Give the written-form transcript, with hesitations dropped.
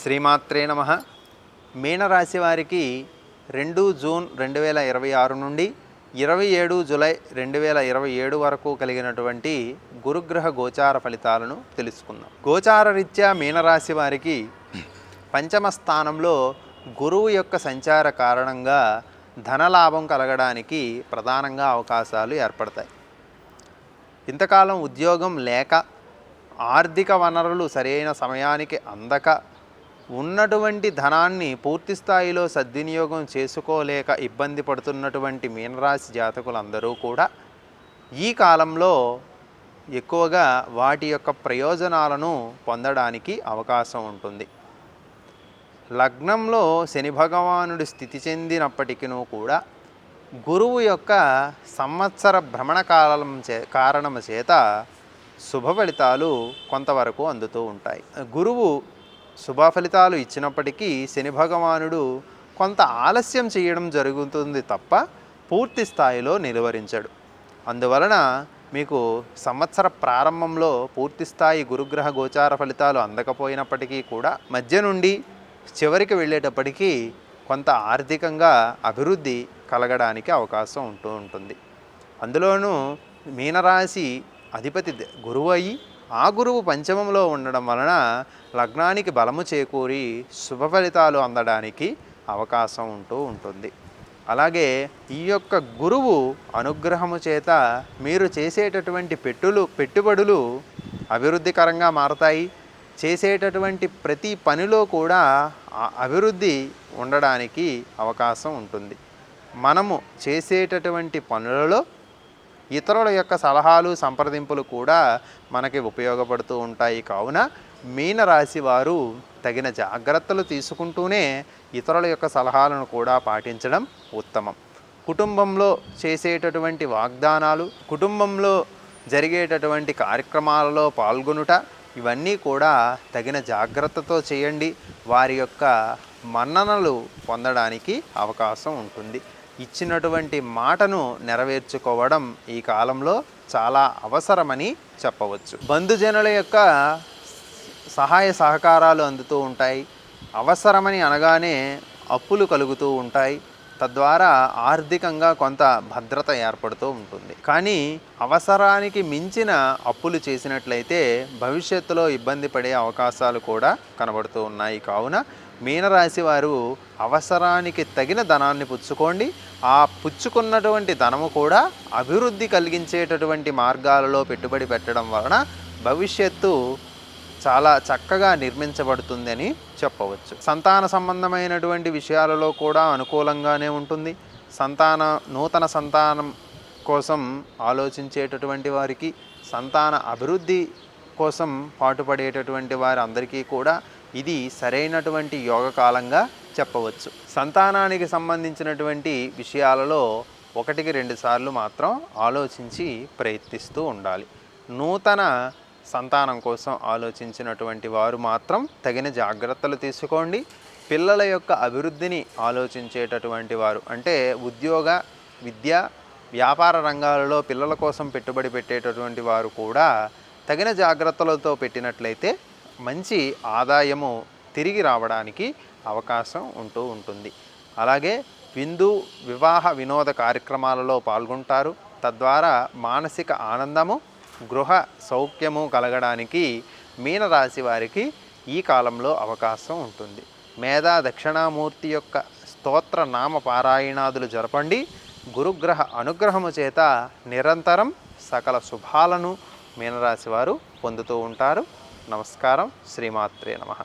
శ్రీమాత్రే నమః. మీనరాశి వారికి 2 జూన్ 2026 నుండి 27 జూలై 2027 వరకు కలిగినటువంటి గురుగ్రహ గోచార ఫలితాలను తెలుసుకుందాం. గోచార రీత్యా మీనరాశి వారికి పంచమ స్థానంలో గురువు యొక్క సంచార కారణంగా ధనలాభం కలగడానికి ప్రధానంగా అవకాశాలు ఏర్పడతాయి. ఇంతకాలం ఉద్యోగం లేక ఆర్థిక వనరులు సరైన సమయానికి అందక ఉన్నటువంటి ధనాన్ని పూర్తి స్థాయిలో సద్వినియోగం చేసుకోలేక ఇబ్బంది పడుతున్నటువంటి మీనరాశి జాతకులందరూ కూడా ఈ కాలంలో ఎక్కువగా వాటి యొక్క ప్రయోజనాలను పొందడానికి అవకాశం ఉంటుంది. లగ్నంలో శని భగవానుడు స్థితి చెందినప్పటికీ కూడా గురువు యొక్క సంవత్సర భ్రమణ కారణము చేత శుభ ఫలితాలు కొంతవరకు అందుతూ ఉంటాయి. గురువు శుభ ఫలితాలు ఇచ్చినప్పటికీ శని భగవానుడు కొంత ఆలస్యం చేయడం జరుగుతుంది తప్ప పూర్తి స్థాయిలో నిలువరించడు. అందువలన మీకు సంవత్సర ప్రారంభంలో పూర్తి స్థాయి గురుగ్రహ గోచార ఫలితాలు అందకపోయినప్పటికీ కూడా మధ్య నుండి చివరికి వెళ్ళేటప్పటికీ కొంత ఆర్థికంగా అభివృద్ధి కలగడానికి అవకాశం ఉంటుంది. అందులోనూ మీనరాశి అధిపతి గురువు అయి ఆ గురువు పంచమంలో ఉండడం వలన లగ్నానికి బలము చేకూరి శుభ ఫలితాలు అందడానికి అవకాశం ఉంటుంది. అలాగే ఈ యొక్క గురువు అనుగ్రహము చేత మీరు చేసేటటువంటి పెట్టుబడులు అభివృద్ధికరంగా మారతాయి. చేసేటటువంటి ప్రతి పనిలో కూడా అభివృద్ధి ఉండడానికి అవకాశం ఉంటుంది. మనము చేసేటటువంటి పనులలో ఇతరుల యొక్క సలహాలు సంప్రదింపులు కూడా మనకి ఉపయోగపడుతూ ఉంటాయి. కావున మీనరాశి వారు తగిన జాగ్రత్తలు తీసుకుంటూనే ఇతరుల యొక్క సలహాలను కూడా పాటించడం ఉత్తమం. కుటుంబంలో చేసేటటువంటి వాగ్దానాలు, కుటుంబంలో జరిగేటటువంటి కార్యక్రమాలలో పాల్గొనుట, ఇవన్నీ కూడా తగిన జాగ్రత్తతో చేయండి. వారి యొక్క మన్ననలు పొందడానికి అవకాశం ఉంటుంది. ఇచ్చినటువంటి మాటను నెరవేర్చుకోవడం ఈ కాలంలో చాలా అవసరమని చెప్పవచ్చు. బంధుజనుల యొక్క సహాయ సహకారాలు అందుతూ ఉంటాయి. అవసరమని అనగానే అప్పులు కలుగుతూ ఉంటాయి. తద్వారా ఆర్థికంగా కొంత భద్రత ఏర్పడుతూ ఉంటుంది. కానీ అవసరానికి మించిన అప్పులు చేసినట్లయితే భవిష్యత్తులో ఇబ్బంది పడే అవకాశాలు కూడా కనబడుతూ ఉన్నాయి. కావున మీనరాశి వారు అవసరానికి తగిన ధనాన్ని పుచ్చుకోండి. ఆ పుచ్చుకున్నటువంటి ధనము కూడా అభివృద్ధి కలిగించేటటువంటి మార్గాలలో పెట్టుబడి పెట్టడం వలన భవిష్యత్తు చాలా చక్కగా నిర్మించబడుతుందని చెప్పవచ్చు. సంతాన సంబంధమైనటువంటి విషయాలలో కూడా అనుకూలంగానే ఉంటుంది. నూతన సంతానం కోసం ఆలోచించేటటువంటి వారికి, సంతాన అభివృద్ధి కోసం పాటుపడేటటువంటి వారందరికీ కూడా ఇది సరైనటువంటి యోగకాలంగా చెప్పవచ్చు. సంతానానికి సంబంధించినటువంటి విషయాలలో 1-2 సార్లు మాత్రం ఆలోచించి ప్రయత్నిస్తూ ఉండాలి. నూతన సంతానం కోసం ఆలోచించినటువంటి వారు మాత్రం తగిన జాగ్రత్తలు తీసుకోండి. పిల్లల యొక్క అభివృద్ధిని ఆలోచించేటటువంటి వారు, అంటే ఉద్యోగ, విద్య, వ్యాపార రంగాలలో పిల్లల కోసం పెట్టుబడి పెట్టేటటువంటి వారు కూడా తగిన జాగ్రత్తలతో పెట్టినట్లయితే మంచి ఆదాయము తిరిగి రావడానికి అవకాశం ఉంటుంది. అలాగే విందు, వివాహ, వినోద కార్యక్రమాలలో పాల్గొంటారు. తద్వారా మానసిక ఆనందము, గృహ సౌఖ్యము కలగడానికి మీనరాశి వారికి ఈ కాలంలో అవకాశం ఉంటుంది. మేధా దక్షిణామూర్తి యొక్క స్తోత్ర నామ పారాయణాదులు జరపండి. గురుగ్రహ అనుగ్రహము చేత నిరంతరం సకల శుభాలను మీనరాశి వారు పొందుతూ ఉంటారు. నమస్కారం. శ్రీమాత్రే నమః.